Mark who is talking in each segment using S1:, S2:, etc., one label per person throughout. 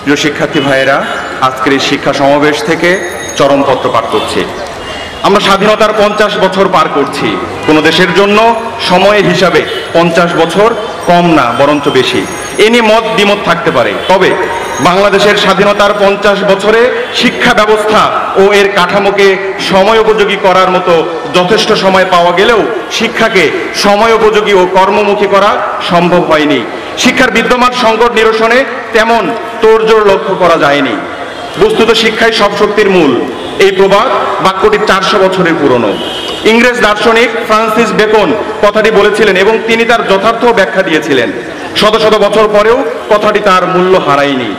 S1: প্রিয় শিক্ষার্থী ভাইয়েরা, আজকের এই শিক্ষা সমাবেশ থেকে চরমপত্র পাঠ করছি। আমরা স্বাধীনতার 50 বছর পার করছি। কোনো দেশের জন্য সময়ের হিসাবে 50 বছর কম না, বরঞ্চ বেশি। এ নিয়ে মত দ্বিমত থাকতে পারে, তবে বাংলাদেশের স্বাধীনতার 50 বছরে শিক্ষা ব্যবস্থা ও এর কাঠামোকে সময় উপযোগী করার মতো যথেষ্ট সময় পাওয়া গেলেও শিক্ষাকে সময় উপযোগী ও কর্মমুখী করা সম্ভব হয়নি। শিক্ষার বিদ্যমান সংকট নিরসনে তেমন তোড়জোড় লক্ষ্য করা যায়নি। বস্তুত শিক্ষাই সব শক্তির মূল, এই প্রবাদ বাক্যটি 400 বছরের পুরনো। ইংরেজ দার্শনিক ফ্রান্সিস বেকন কথাটি বলেছিলেন এবং তিনি তার যথার্থ ব্যাখ্যা দিয়েছিলেন। শত শত বছর পরেও কথাটি তার মূল্য হারায়নি।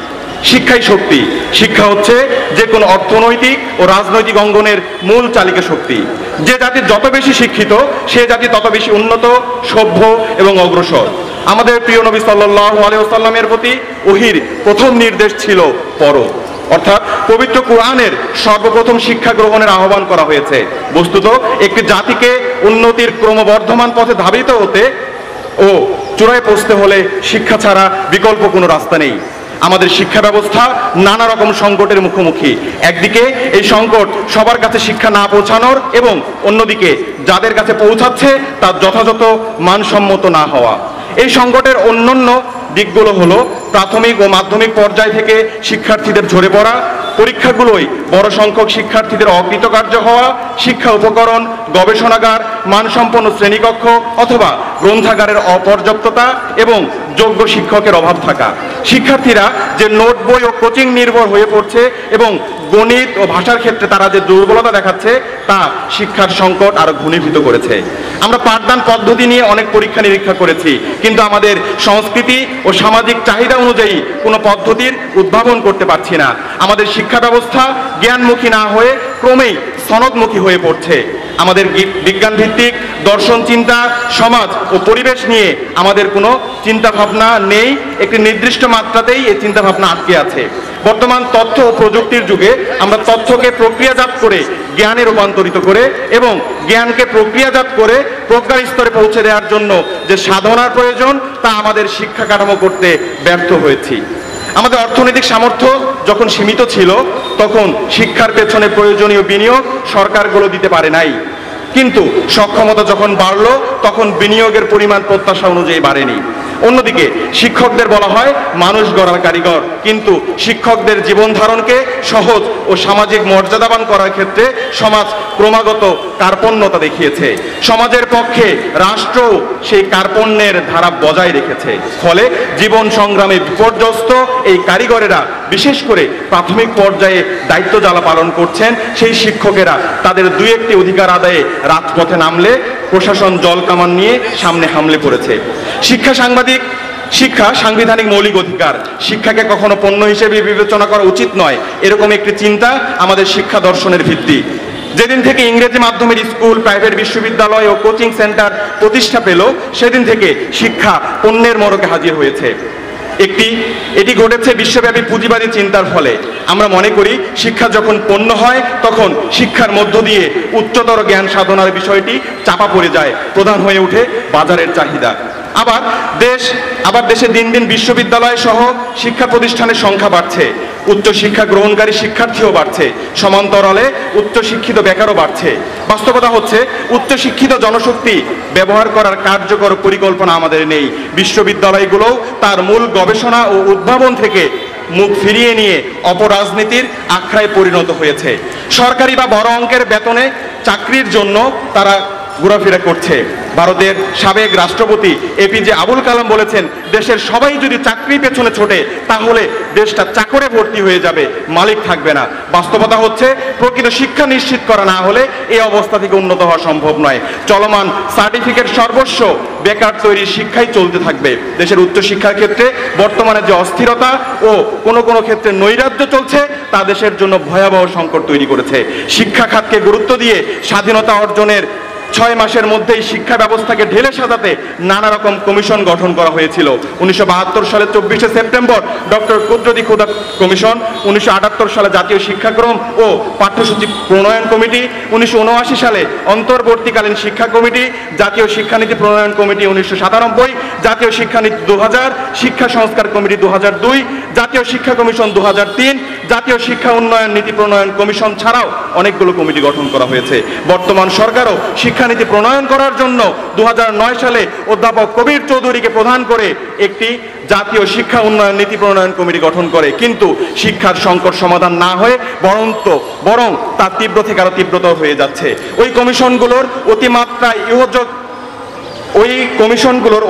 S1: শিক্ষাই শক্তি। শিক্ষা হচ্ছে যে কোনো অর্থনৈতিক ও রাজনৈতিক অঙ্গনের মূল চালিকা শক্তি। যে জাতি যত বেশি শিক্ষিত, সে জাতি তত বেশি উন্নত, সভ্য এবং অগ্রসর। আমাদের প্রিয় নবী সাল্লাল্লাহু আলাইহি ওয়াসাল্লামের প্রতি ওহীর প্রথম নির্দেশ ছিল পড়ো, অর্থাৎ পবিত্র কোরআনের সর্বপ্রথম শিক্ষা গ্রহণের আহ্বান করা হয়েছে। বস্তুত একটি জাতিকে উন্নতির ক্রমবর্ধমান পথে ধাবিত হতে ও চূড়ায় পৌঁছতে হলে শিক্ষা ছাড়া বিকল্প কোনো রাস্তা নেই। আমাদের শিক্ষা ব্যবস্থা নানা রকম সংকটের মুখোমুখি। একদিকে এই সংকট সবার কাছে শিক্ষা না পৌঁছানোর এবং অন্যদিকে যাদের কাছে পৌঁছাচ্ছে তার যথাযথ মানসম্মত না হওয়া। এই সংকটের অন্যান্য দিকগুলো হলো প্রাথমিক ও মাধ্যমিক পর্যায় থেকে শিক্ষার্থীদের ঝরে পড়া, পরীক্ষাগুলোই বড় সংখ্যক শিক্ষার্থীদের অকৃতকার্য হওয়া, শিক্ষা উপকরণ, গবেষণাগার, মানসম্পন্ন শ্রেণীকক্ষ অথবা গ্রন্থাগারের অপর্যাপ্ততা এবং যোগ্য শিক্ষকের অভাব থাকা। শিক্ষার্থীরা যে নোট বই ও কোচিং নির্ভর হয়ে পড়ছে এবং গণিত ও ভাষার ক্ষেত্রে তারা যে দুর্বলতা দেখাচ্ছে তা শিক্ষার সংকট আরো ঘনীভূত করেছে। আমরা পাঠদান পদ্ধতি নিয়ে অনেক পরীক্ষা নিরীক্ষা করেছি, কিন্তু আমাদের সংস্কৃতি ও সামাজিক চাহিদা অনুযায়ী কোনো পদ্ধতির উদ্ভাবন করতে পারছি না। আমাদের শিক্ষা ব্যবস্থা জ্ঞানমুখী না হয়ে ক্রমেই সনদমুখী হয়ে পড়ছে। আমাদের বিজ্ঞান ভিত্তিক দর্শন চিন্তা, সমাজ ও পরিবেশ নিয়ে আমাদের কোনো চিন্তা ভাবনা নেই। একটি নির্দিষ্ট মাত্রাতেই এই চিন্তা ভাবনা আটকে আছে। বর্তমান তথ্য ও প্রযুক্তির যুগে আমরা তথ্যকে প্রক্রিয়াজাত করে জ্ঞানে রূপান্তরিত করে এবং জ্ঞানকে প্রক্রিয়াজাত করে প্রজ্ঞার স্তরে পৌঁছে দেওয়ার জন্য যে সাধনার প্রয়োজন তা আমাদের শিক্ষা কাঠামো করতে ব্যর্থ হয়েছি। আমাদের অর্থনৈতিক সামর্থ্য যখন সীমিত ছিল তখন শিক্ষার পেছনে প্রয়োজনীয় বিনিয়োগ সরকারগুলো দিতে পারে নাই, কিন্তু সক্ষমতা যখন বাড়লো তখন বিনিয়োগের পরিমাণ প্রত্যাশা অনুযায়ী বাড়েনি। অন্যদিকে শিক্ষকদের বলা হয় মানুষ গড়ার কারিগর, কিন্তু শিক্ষকদের জীবন ধারণকে সহজ ও সামাজিক মর্যাদাবান করার ক্ষেত্রে সমাজ ক্রমাগত কার্পণ্যতা দেখিয়েছে। সমাজের পক্ষে রাষ্ট্র সেই কার্পণ্যের ধারা বজায় রেখেছে। ফলে জীবন সংগ্রামে বিপর্যস্ত এই কারিগরেরা, বিশেষ করে প্রাথমিক পর্যায়ে দায়িত্ব যারা পালন করছেন সেই শিক্ষকেরা তাদের দুই একটি অধিকার আদায়ে রাজপথে নামলে প্রশাসন জল কামান নিয়ে সামনে হামলে পড়েছে। শিক্ষা সাংবিধানিক মৌলিক অধিকার। শিক্ষাকে কখনো পণ্য হিসেবে বিবেচনা করা উচিত নয়, এরকম একটি চিন্তা আমাদের শিক্ষা দর্শনের ভিত্তি। যেদিন থেকে ইংরেজি মাধ্যমের স্কুল, প্রাইভেট বিশ্ববিদ্যালয় ও কোচিং সেন্টার প্রতিষ্ঠা পেল, সেদিন থেকে শিক্ষা পণ্যের মোড়কে হাজির হয়েছে। এটি ঘটেছে বিশ্বব্যাপী পুঁজিবাদী চিন্তার ফলে। আমরা মনে করি শিক্ষা যখন পণ্য হয় তখন শিক্ষার মধ্য দিয়ে উচ্চতর জ্ঞান সাধনার বিষয়টি চাপা পড়ে যায়, প্রধান হয়ে ওঠে বাজারের চাহিদা। আবার দেশে দিন দিন বিশ্ববিদ্যালয় সহ শিক্ষা প্রতিষ্ঠানের সংখ্যা বাড়ছে, উচ্চশিক্ষা গ্রহণকারী শিক্ষার্থীও বাড়ছে, সমান্তরালে উচ্চশিক্ষিত বেকারও বাড়ছে। বাস্তবতা হচ্ছে উচ্চশিক্ষিত জনশক্তি ব্যবহার করার কার্যকর পরিকল্পনা আমাদের নেই। বিশ্ববিদ্যালয়গুলোও তার মূল গবেষণা ও উদ্ভাবন থেকে মুখ ফিরিয়ে নিয়ে অপরাজনীতির আখড়ায় পরিণত হয়েছে। সরকারি বা বড় অঙ্কের বেতনে চাকরির জন্য তারা ঘোরাফেরা করছে। ভারতের সাবেক রাষ্ট্রপতি এপিজে আবুল কালাম বলেছেন, দেশের সবাই যদি চাকরির পেছনে ছোটে তাহলে দেশটা চাকরে ভর্তি হয়ে যাবে, মালিক থাকবে না। বাস্তবতা হচ্ছে প্রকৃত শিক্ষা নিশ্চিত করা না হলে এই অবস্থা থেকে উন্নত হওয়া সম্ভব নয়। চলমান সার্টিফিকেট সর্বস্ব বেকার তৈরির শিক্ষাই চলতে থাকবে। দেশের উচ্চশিক্ষার ক্ষেত্রে বর্তমানে যে অস্থিরতা ও কোনো ক্ষেত্রে নৈরাজ্য চলছে তা দেশের জন্য ভয়াবহ সংকট তৈরি করেছে। শিক্ষা খাতকে গুরুত্ব দিয়ে স্বাধীনতা অর্জনের 6 মাসের মধ্যেই শিক্ষা ব্যবস্থাকে ঢেলে সাজাতে নানা রকম কমিশন গঠন করা হয়েছিল। 1972 সালের 24শে সেপ্টেম্বর ডক্টর কুদরতি খুদা কমিশন, 1978 সালে জাতীয় শিক্ষাক্রম ও পাঠ্যসূচি প্রণয়ন কমিটি, 1979 সালে অন্তর্বর্তীকালীন শিক্ষা কমিটি, জাতীয় শিক্ষানীতি প্রণয়ন কমিটি 1997, জাতীয় শিক্ষানীতি 2000, শিক্ষা সংস্কার কমিটি 2002, জাতীয় শিক্ষা কমিশন 2003, জাতীয় শিক্ষা উন্নয়ন নীতি প্রণয়ন কমিশন ছাড়াও অনেকগুলো কমিটি গঠন করা হয়েছে। বর্তমান সরকারও শিক্ষানীতি প্রণয়ন করার জন্য 2009 সালে অধ্যাপক কবির চৌধুরীকে প্রধান করে একটি জাতীয় শিক্ষা উন্নয়ন নীতি প্রণয়ন কমিটি গঠন করে, কিন্তু শিক্ষার সংকট সমাধান না হয়ে বরং তার তীব্র থেকে আরো তীব্রতর হয়ে যাচ্ছে। ওই কমিশনগুলোর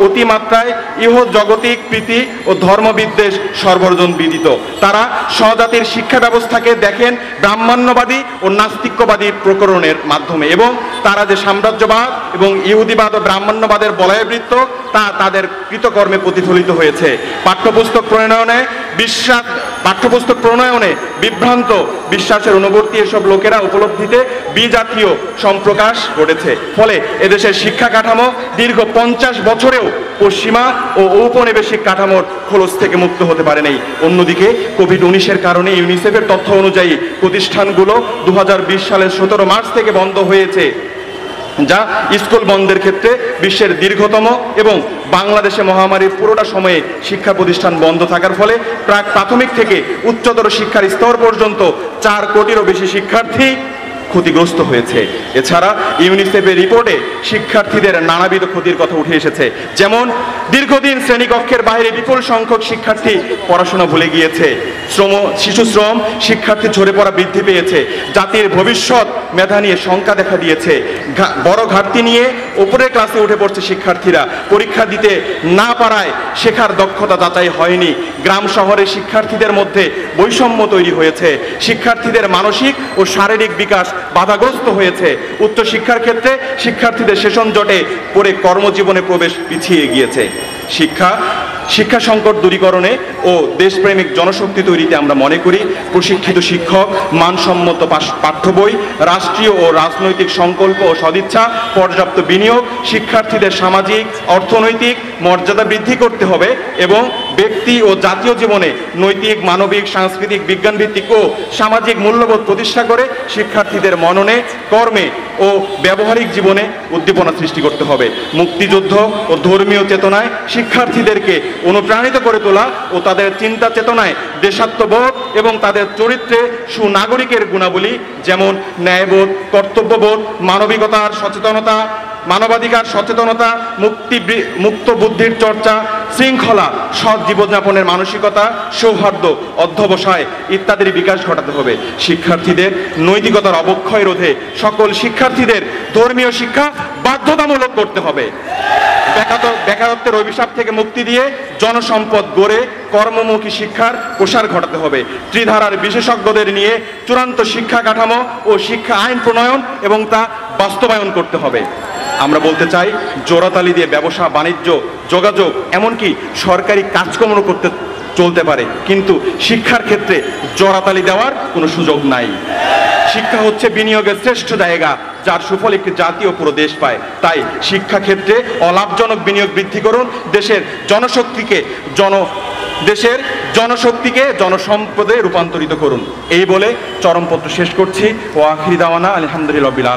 S1: অতিমাত্রায় ইহজগতিক প্রীতি ও ধর্মবিদ্বেষ সর্বজন বিদিত। তারা স্বজাতির শিক্ষা ব্যবস্থাকে দেখেন ব্রাহ্মণ্যবাদী ও নাস্তিক্যবাদী প্রকরণের মাধ্যমে, এবং তারা যে সাম্রাজ্যবাদ এবং ইহুদিবাদ ও ব্রাহ্মণ্যবাদের বলয়বৃত্ত তা তাদের কৃতকর্মে প্রতিফলিত হয়েছে। পাঠ্যপুস্তক প্রণয়নে বিভ্রান্ত বিশ্বাসের অনুবর্তী এসব লোকেরা উপলব্ধিতে বিজাতীয় সম্প্রকাশ ঘটেছে। ফলে এদেশের শিক্ষা কাঠামো দীর্ঘ 50 বছরেও পশ্চিমা ও ঔপনিবেশিক কাঠামোর খোলস থেকে মুক্ত হতে পারে নাই। অন্যদিকে কোভিড-19-এর কারণে ইউনিসেফের তথ্য অনুযায়ী প্রতিষ্ঠানগুলো 2020 সালের 17 মার্চ থেকে বন্ধ হয়েছে, যা স্কুল বন্ধের ক্ষেত্রে বিশ্বের দীর্ঘতম, এবং বাংলাদেশে মহামারীর পুরোটা সময়ে শিক্ষা প্রতিষ্ঠান বন্ধ থাকার ফলে প্রাথমিক থেকে উচ্চতর শিক্ষার স্তর পর্যন্ত 4 কোটিরও বেশি শিক্ষার্থী ক্ষতিগ্রস্ত হয়েছে। এছাড়া ইউনিসেফের রিপোর্টে শিক্ষার্থীদের নানাবিধ ক্ষতির কথা উঠে এসেছে, যেমন দীর্ঘদিন শ্রেণীকক্ষের বাইরে বিপুল সংখ্যক শিক্ষার্থী পড়াশোনা ভুলে গিয়েছে, শিশুশ্রম, শিক্ষার্থী ঝরে পড়া বৃদ্ধি পেয়েছে, জাতির ভবিষ্যৎ মেধা নিয়ে শঙ্কা দেখা দিয়েছে, বড় ঘাটতি নিয়ে উপরের ক্লাসে উঠে পড়ছে শিক্ষার্থীরা, পরীক্ষা দিতে না পারায় শেখার দক্ষতা যাচাই হয়নি, গ্রাম শহরের শিক্ষার্থীদের মধ্যে বৈষম্য তৈরি হয়েছে, শিক্ষার্থীদের মানসিক ও শারীরিক বিকাশ বাধাগ্রস্ত হয়েছে, উচ্চশিক্ষার ক্ষেত্রে শিক্ষার্থীদের সেশন জটে পড়ে কর্মজীবনে প্রবেশ পিছিয়ে গিয়েছে। শিক্ষা সংকট দূরীকরণে ও দেশপ্রেমিক জনশক্তি তৈরিতে আমরা মনে করি প্রশিক্ষিত শিক্ষক, মানসম্মত পাঠ্য বই, রাষ্ট্রীয় ও রাজনৈতিক সংকল্প ও সদিচ্ছা, পর্যাপ্ত বিনিয়োগ, শিক্ষার্থীদের সামাজিক অর্থনৈতিক মর্যাদা বৃদ্ধি করতে হবে, এবং ব্যক্তি ও জাতীয় জীবনে নৈতিক, মানবিক, সাংস্কৃতিক, বিজ্ঞানভিত্তিক ও সামাজিক মূল্যবোধ প্রতিষ্ঠা করে শিক্ষার্থীদের মননে, কর্মে ও ব্যবহারিক জীবনে উদ্দীপনা সৃষ্টি করতে হবে। মুক্তিযুদ্ধ ও ধর্মীয় চেতনায় শিক্ষার্থীদেরকে অনুপ্রাণিত করে তোলা ও তাদের চিন্তা চেতনায় দেশাত্মবোধ এবং তাদের চরিত্রে সুনাগরিকের গুণাবলী যেমন ন্যায়বোধ, কর্তব্যবোধ, মানবিকতার সচেতনতা, মানবাধিকার সচেতনতা, মুক্ত বুদ্ধির চর্চা, শৃঙ্খলা, সৎ জীবনযাপনের মানসিকতা, সৌহার্দ্য, অধ্যবসায় ইত্যাদির বিকাশ ঘটাতে হবে। শিক্ষার্থীদের নৈতিকতার অবক্ষয় রোধে সকল শিক্ষার্থীদের ধর্মীয় শিক্ষা বাধ্যতামূলক করতে হবে। বেকারত্বের অভিশাপ থেকে মুক্তি দিয়ে জনসম্পদ গড়ে কর্মমুখী শিক্ষার প্রসার ঘটাতে হবে। ত্রিধারার বিশেষজ্ঞদের নিয়ে চূড়ান্ত শিক্ষা কাঠামো ও শিক্ষা আইন প্রণয়ন এবং তা বাস্তবায়ন করতে হবে। আমরা বলতে চাই, জোড়াতালি দিয়ে ব্যবসা, বাণিজ্য, যোগাযোগ, এমনকি সরকারি কাজকর্ম চলতে পারে, কিন্তু শিক্ষার ক্ষেত্রে জোড়াতালি দেওয়ার কোনো সুযোগ নাই। শিক্ষা হচ্ছে বিনিয়োগের শ্রেষ্ঠ জায়গা, যার সুফল একটি জাতীয় পুরো দেশ পায়। তাই শিক্ষা ক্ষেত্রে অলাভজনক বিনিয়োগ বৃদ্ধি করুন, দেশের জনশক্তিকে জনসম্পদে রূপান্তরিত করুন। এই বলে চরমপত্র শেষ করছি। ও আখিরি দাওয়ানা আলহামদুলিল্লাহ রাব্বিল আলামিন।